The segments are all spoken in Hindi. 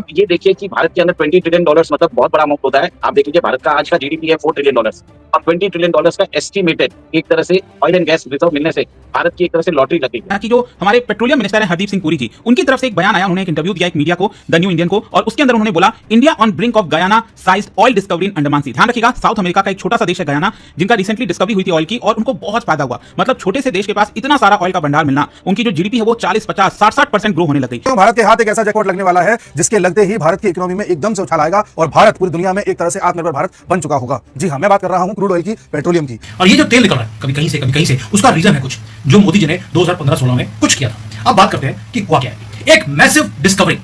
ये देखिए कि भारत के अंदर $20 ट्रिलियन मतलब बहुत बड़ा अमाउंट होता है। आप देख लीजिए भारत का आज का जीडीपी है $4 ट्रिलियन और $20 ट्रिलियन का एस्टिमेटेड एक तरह से ऑयल एंड गैस रिजर्व मिलने से भारत की एक तरह से लॉटरी लगी है। कि जो हमारे पेट्रोलियम मिनिस्टर हैं हरदीप सिंह पुरी जी, उनकी तरफ से एक बयान आया, उन्होंने एक इंटरव्यू दिया एक मीडिया को, द न्यू इंडियन को, और उसके अंदर उन्होंने बोला India on brink of Guyana size oil discovery in Andaman sea. ध्यान रखिएगा, साउथ अमेरिका का एक छोटा सा देश है गयाना, जिनका रिसेंटली डिस्कवरी हुई थी ऑयल की और उनको बहुत फायदा हुआ। मतलब छोटे से देश के पास इतना सारा ऑयल का भंडार मिलना, उनकी जो जीडीपी है वो 40, 50, 60% ग्रो होने लग गई। तो भारत के हाथ एक ऐसा जैकपॉट लगने वाला है जिसके लगते ही भारत की इकोनॉमी में एकदम से उछाल आएगा और भारत पूरी दुनिया में एक तरह से आत्मनिर्भर भारत बन चुका होगा। जी हाँ, मैं बात कर रहा हूं क्रूड ऑयल की, पेट्रोलियम की। और ये जो तेल निकल रहा है कभी कहीं से उसका रीजन है कुछ जो मोदी जी ने 2015-16 में कुछ किया था। अब बात करते हैं कि हुआ क्या है। एक मैसिव डिस्कवरी,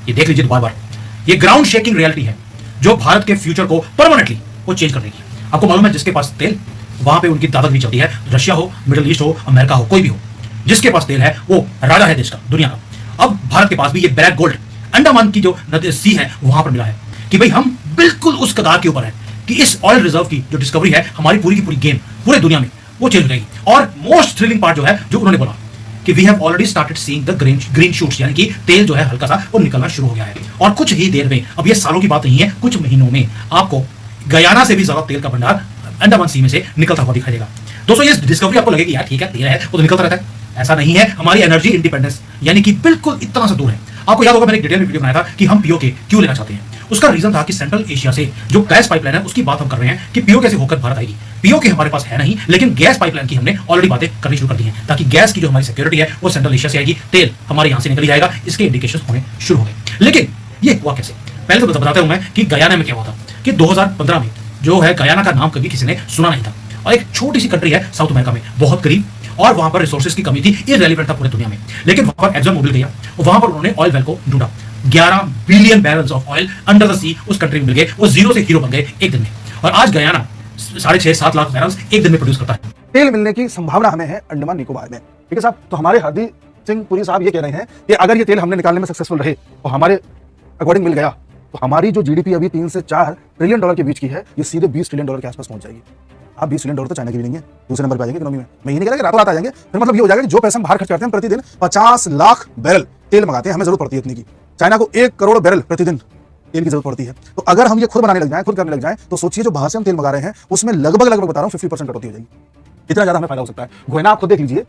ये देख लीजिए बार बार, ये ग्राउंड शेकिंग रियलिटी है जो भारत के फ्यूचर को परमानेंटली वो चेंज कर देगी। आपको मालूम है जिसके पास तेल, वहां पे उनकी दादागिरी चलती है। रशिया हो, मिडिल ईस्ट हो, अमेरिका हो, कोई भी हो, जिसके पास तेल है वो राजा है देश का, दुनिया का। अब भारत के पास भी ये ब्लैक गोल्ड अंडमान की जो सी है वहां पर मिला है कि भाई हम बिल्कुल उस कगार के ऊपर है कि इस ऑयल रिजर्व की जो डिस्कवरी है हमारी पूरी की पूरी गेम पूरे दुनिया में वो चेंज हो जाएगी। और मोस्ट थ्रिलिंग पार्ट जो है जो उन्होंने बोला कि we have already started seeing the green shoots, यानी कि तेल जो है हल्का सा वो निकलना शुरू हो गया है। और कुछ ही देर में, अब ये सालों की बात नहीं है, कुछ महीनों में आपको गयाना से भी ज्यादा तेल का भंडार अंडमान सी में से निकलता हुआ दिखाई देगा। दोस्तों ये डिस्कवरी आपको लगेगी यार ठीक है तेल है वो तो निकलता रहता है, ऐसा नहीं है। हमारी एनर्जी इंडिपेंडेंस यानी कि बिल्कुल इतना सा दूर है। आपको याद होगा मैंने एक डिटेल में वीडियो बनाया था कि हम पीओके क्यों लेना चाहते हैं। उसका रीजन था कि सेंट्रल एशिया से जो गैस पाइपलाइन है उसकी बात हम कर रहे हैं कि पीओके से होकर भारत आएगी। पीओके हमारे पास है नहीं, लेकिन गैस पाइपलाइन की हमने ऑलरेडी बातें करनी शुरू कर दी है ताकि गैस की जो हमारी सिक्योरिटी है वो सेंट्रल एशिया से आएगी, तेल हमारे यहां से निकल जाएगा। इसके इंडिकेशन होने शुरू हो गए। लेकिन ये हुआ कैसे, पहले तो बताता हूं मैं कि गयाना में क्या हुआ था कि 2015 में जो है गयाना का नाम कभी किसी ने सुना नहीं था और एक छोटी सी कंट्री है साउथ अमेरिका में बहुत करीब, और वहां पर रिसोर्सेज की कमी थी, इररिलेवेंट था पूरे दुनिया में। लेकिन वहां पर एक्सन मोबिल गया और वहां पर उन्होंने ऑयल वेल को ढूंढा। 11 billion barrels of oil under the sea उस कंट्री में मिल गए। वो जीरो से हीरो बन गए एक दिन में। और आज गयाना 6.5-7 लाख बैरल्स एक दिन में प्रोड्यूस करता है। तेल मिलने की संभावना हमें है अंडमान निकोबार में, ठीक है साहब। तो हमारे हरदीप सिंह पुरी साहब ये कह रहे हैं कि अगर ये तेल हमने निकालने में सक्सेसफुल रहे और हमारे अकॉर्डिंग मिल गया तो हमारी जो जीडीपी अभी 3 से 4 ट्रिलियन डॉलर के बीच की है, ये सीधे $20 ट्रिलियन के आसपास पहुंच जाएगी। आप $20 ट्रिलियन तो चाइना की भी नहीं है, दूसरे नंबर पर आ जाएंगे इकोनॉमी में। मैं ये नहीं कह रहा कि रातों रात आ जाएंगे, फिर मतलब ये हो जाएगा कि जो पैसा हम बाहर खर्च करते हैं, प्रतिदिन 50 लाख बैरल तेल मंगाते हैं, हमें जरूरत पड़ती है इतनी की। चाइना को 1 करोड़ बैरल प्रतिदिन तेल की जरूरत पड़ती है। तो अगर हम ये खुद बनाने लग जाएं, खुद करने लग जाएं, तो सोचिए जो बाहर से हम तेल मंगा रहे हैं उसमें लगभग बता रहा हूं 50% कटौती हो जाएगी। इतना ज्यादा हमें फायदा हो सकता है। गोयना आप खुद देख लीजिए,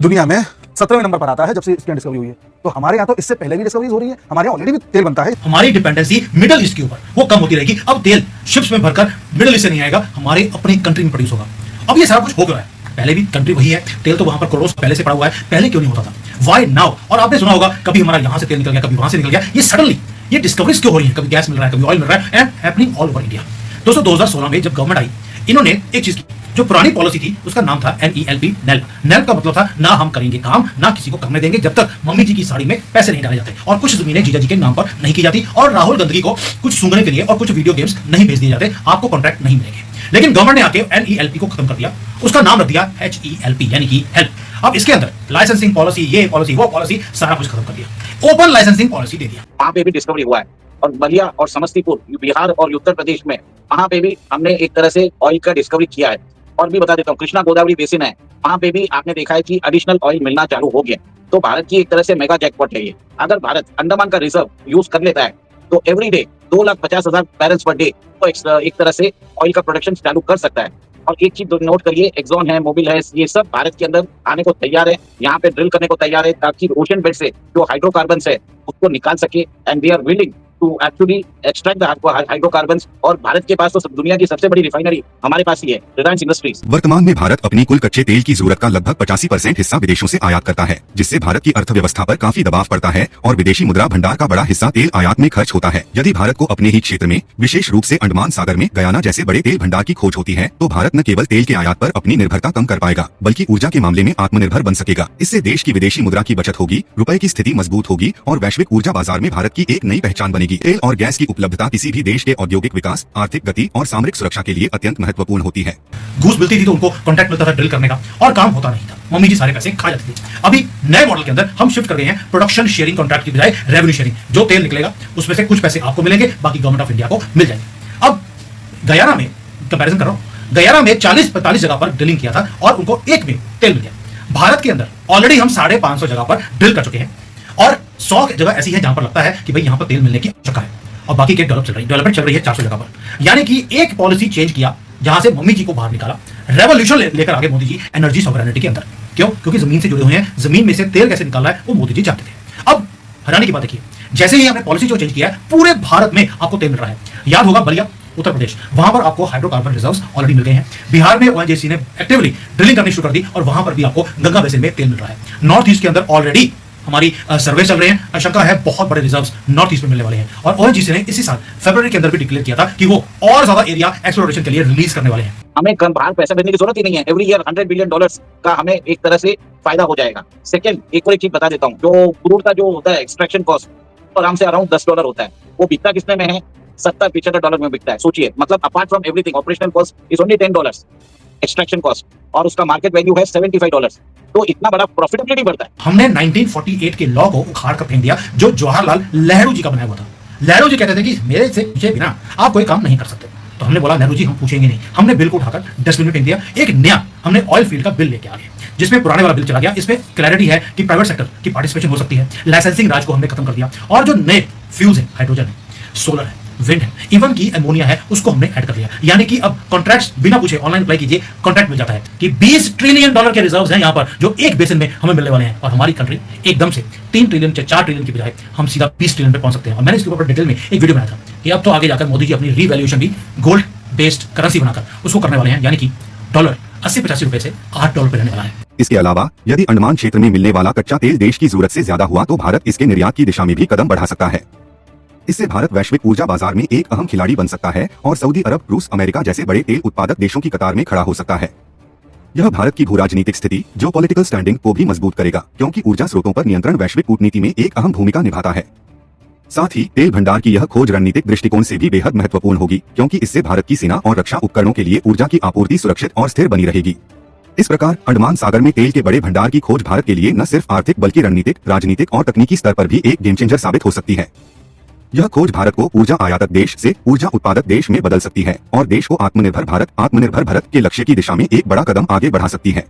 दुनिया में 17वें नंबर पर आता है जब से इसकी डिस्कवरी हुई है। तो हमारे यहाँ तो इससे पहले भी डिस्कवरीज हो रही है, हमारे यहाँ ऑलरेडी भी तेल बनता है। हमारी डिपेंडेंसी मिडिल ईस्ट के ऊपर वो कम होती रहेगी। अब तेल शिप्स में भरकर मिडिल ईस्ट से नहीं आएगा, हमारे अपनी कंट्री में प्रोड्यूस होगा। अब ये सारा कुछ हो गया है, पहले भी कंट्री वही है, तेल तो वहां पर करोड़ों पहले से पड़ा हुआ है, पहले क्यों नहीं होता था, व्हाई नाउ। और आपने सुना होगा कभी हमारा यहां से तेल निकल गया, कभी वहां से निकल गया, ये सडनली ये डिस्कवरीज क्यों हो रही है, कभी गैस मिल रहा है, कभी ऑयल मिल रहा है, and happening all over India. दोस्तों 2016 में जब गवर्नमेंट आई, इन्होंने एक चीज की, जो पुरानी पॉलिसी थी उसका नाम था NELP, नेल्प का मतलब था ना हम करेंगे काम, ना किसी को करने देंगे जब तक मम्मी जी की साड़ी में पैसे नहीं डाले जाते, और कुछ जमीनें जीजा जी के नाम पर नहीं की जाती, और राहुल गांधी को कुछ सूंघने के लिए और कुछ वीडियो गेम्स नहीं भेज दिए जाते, आपको कॉन्ट्रैक्ट नहीं मिलेंगे। लेकिन गवर्नमेंट ने आके NELP को खत्म कर दिया, उसका नाम रख दिया HELP यानी कि हेल्प। अब इसके अंदर लाइसेंसिंग पॉलिसी, ये पॉलिसी, वो पॉलिसी, सारा कुछ खत्म कर दिया, ओपन लाइसेंसिंग पॉलिसी दे दिया। वहां पे भी डिस्कवरी हुआ है और बलिया और समस्तीपुर, बिहार और उत्तर प्रदेश में, वहां पे भी हमने एक तरह से ऑयल का डिस्कवरी किया है। और भी बता देता हूँ, कृष्णा गोदावरी बेसिन है, वहां पे भी आपने देखा है कि एडिशनल ऑयल मिलना चालू हो गया। तो भारत की एक तरह से मेगा जैकपॉट है ये। अगर भारत अंडमान का रिजर्व यूज कर लेता है तो every day 2,50,000 barrels per day तो एक तरह से ऑयल का प्रोडक्शन चालू कर सकता है। और एक चीज नोट करिए, एक्सॉन है, मोबिल है, ये सब भारत के अंदर आने को तैयार है, यहाँ पे ड्रिल करने को तैयार है ताकि ओशन बेड से जो हाइड्रोकार्बन है उसको निकाल सके। And they are willing to actually extract the hydrocarbons. और भारत के पास तो दुनिया की सबसे बड़ी रिफाइनरी हमारे पास ही है, रिलायंस इंडस्ट्रीज। वर्तमान में भारत अपनी कुल कच्चे तेल की जरूरत का लगभग 85% हिस्सा विदेशों से आयात करता है, जिससे भारत की अर्थव्यवस्था पर काफी दबाव पड़ता है और विदेशी मुद्रा भंडार का बड़ा हिस्सा तेल आयात में खर्च होता है। यदि भारत को अपने ही क्षेत्र में, विशेष रूप से अंडमान सागर में गयाना जैसे बड़े तेल भंडार की खोज होती है, तो भारत न केवल तेल के आयात पर अपनी निर्भरता कम कर पाएगा, बल्कि ऊर्जा के मामले में आत्मनिर्भर बन सकेगा। इससे देश की विदेशी मुद्रा की बचत होगी, रुपए की स्थिति मजबूत होगी और वैश्विक ऊर्जा बाजार में भारत की एक नई पहचान बनेगी। तेल और गैस की उपलब्धता किसी भी देश के औद्योगिक विकास, आर्थिक गति और सामरिक सुरक्षा के लिए अत्यंत महत्वपूर्ण होती है। घूस मिलती थी तो उनको कॉन्ट्रैक्ट मिलता था ड्रिल करने का, और काम होता नहीं था, मम्मी जी सारे पैसे खा जाती थी। अभी नए मॉडल के अंदर हम शिफ्ट कर गए हैं प्रोडक्शन शेयरिंग कॉन्ट्रैक्ट की बजाय रेवेन्यू शेयरिंग। जो तेल निकलेगा उसमें से कुछ पैसे आपको मिलेंगे, बाकी गवर्नमेंट ऑफ इंडिया को मिल जाएंगे। अब गयाना में कंपैरिजन कर रहा हूं, गयाना में 40-45 जगह पर ड्रिलिंग किया था और उनको एक में तेल मिल गया। भारत के अंदर ऑलरेडी हम 550 जगह पर ड्रिल कर चुके हैं और 100 जगह ऐसी है जहां पर लगता है कि भाई यहां पर तेल मिलने की आवश्यकता है, और बाकी के डेवलपमेंट चल रही है 400 जगह पर। यानी कि एक पॉलिसी चेंज किया जहां से मम्मी जी को बाहर निकाला, रेवोल्यूशन लेकर आगे मोदी जी एनर्जी सॉवरेनिटी के अंदर। क्यों? क्योंकि जमीन से जुड़े हुए हैं, जमीन में से तेल कैसे निकालना है वो मोदी जी जानते थे। अब हैरानी की बात देखिए, जैसे ही आपने पॉलिसी जो चेंज किया है, पूरे भारत में आपको तेल मिल रहा है। याद होगा बलिया उत्तर प्रदेश, वहां पर आपको हाइड्रोकार्बन रिजर्व्स ऑलरेडी मिल गए हैं। बिहार में ओएनजीसी ने एक्टिवली ड्रिलिंग करनी शुरू कर दी और वहां पर भी आपको गंगा बेसिन में तेल मिल रहा है। नॉर्थ ईस्ट के अंदर ऑलरेडी हमारी सर्वे चल रहे हैं, आशंका है बहुत बड़े रिजर्व्स नॉर्थ ईस्ट में मिलने वाले हैं। और ओएनजीसी ने इसी साल फरवरी के अंदर भी डिक्लेयर किया था कि वो और ज्यादा एरिया एक्सप्लोरेशन के लिए रिलीज करने वाले हैं। हमें बाहर पैसा भेजने की जरूरत ही नहीं है। एवरी ईयर $100 बिलियन का हमें एक तरह से फायदा हो जाएगा। सेकंड, एक और एक चीज बता देता हूँ, जो क्रूड का जो होता है एक्सट्रैक्शन कॉस्ट आराम से अराउंड $10 होता है, वो बिकता कितने में है? $70-75 में बिकता है। सोचिए, मतलब apart from everything operational cost is only $10 extraction cost, और उसका मार्केट वैल्यू है $75। तो इतना बड़ा प्रॉफिटेबिलिटी बढ़ता है। हमने 1948 के लॉ को उखाड़ कर फेंक दिया जो जवाहरलाल नेहरू जी का बनाया हुआ था। नेहरू जी कहते थे कि मेरे से पूछे बिना आप कोई काम नहीं कर सकते। तो हमने बोला नेहरू जी हम पूछेंगे नहीं। हमने बिल को उठाकर डस्टबिन में फेंक दिया। एक नया हमने ऑयल फील्ड का बिल लेके आ गए, जिसमें पुराने वाला बिल चला गया। इसमें क्लैरिटी है कि प्राइवेट सेक्टर की पार्टिसिपेशन हो सकती है। लाइसेंसिंग राज को हमने खत्म कर दिया, और जो नए फ्यूज है, हाइड्रोजन है, सोलर है, विंड है, इवन की एमोनिया है, उसको हमने ऐड कर लिया। यानी कि अब कॉन्ट्रैक्ट्स बिना पूछे ऑनलाइन अप्लाई कीजिए, कॉन्ट्रैक्ट मिल जाता है कि $20 ट्रिलियन के रिजर्व्स हैं यहां पर, जो एक बेसिन में हमें मिलने वाले हैं। और हमारी कंट्री एकदम से 3 ट्रिलियन से 4 ट्रिलियन की बजाय हम सीधा 20 ट्रिलियन पे पहुंच सकते हैं। और मैंने इसके ऊपर डिटेल में एक वीडियो बनाया था कि अब तो आगे जाकर मोदी जी अपनी रीवैल्यूएशन भी गोल्ड बेस्ड करेंसी बनाकर उसको करने वाले हैं। यानी कि डॉलर 80-85 रुपए से $8 पे रहने वाला है। इसके अलावा यदि अंडमान क्षेत्र में मिलने वाला कच्चा तेल देश की जरूरत से ज्यादा हुआ तो भारत इसके निर्यात की दिशा में भी कदम बढ़ा सकता है। इससे भारत वैश्विक ऊर्जा बाजार में एक अहम खिलाड़ी बन सकता है और सऊदी अरब, रूस, अमेरिका जैसे बड़े तेल उत्पादक देशों की कतार में खड़ा हो सकता है। यह भारत की भू-राजनीतिक स्थिति, जो पॉलिटिकल स्टैंडिंग को भी मजबूत करेगा, क्योंकि ऊर्जा स्रोतों पर नियंत्रण वैश्विक कूटनीति में एक अहम भूमिका निभाता है। साथ ही तेल भंडार की यह खोज रणनीतिक दृष्टिकोण से भी बेहद महत्वपूर्ण होगी, क्योंकि इससे भारत की सेना और रक्षा उपकरणों के लिए ऊर्जा की आपूर्ति सुरक्षित और स्थिर बनी रहेगी। इस प्रकार अंडमान सागर में तेल के बड़े भंडार की खोज भारत के लिए न सिर्फ आर्थिक बल्कि रणनीतिक, राजनीतिक और तकनीकी स्तर पर भी एक गेम चेंजर साबित हो सकती है। यह खोज भारत को ऊर्जा आयातक देश से ऊर्जा उत्पादक देश में बदल सकती है और देश को आत्मनिर्भर भारत के लक्ष्य की दिशा में एक बड़ा कदम आगे बढ़ा सकती है।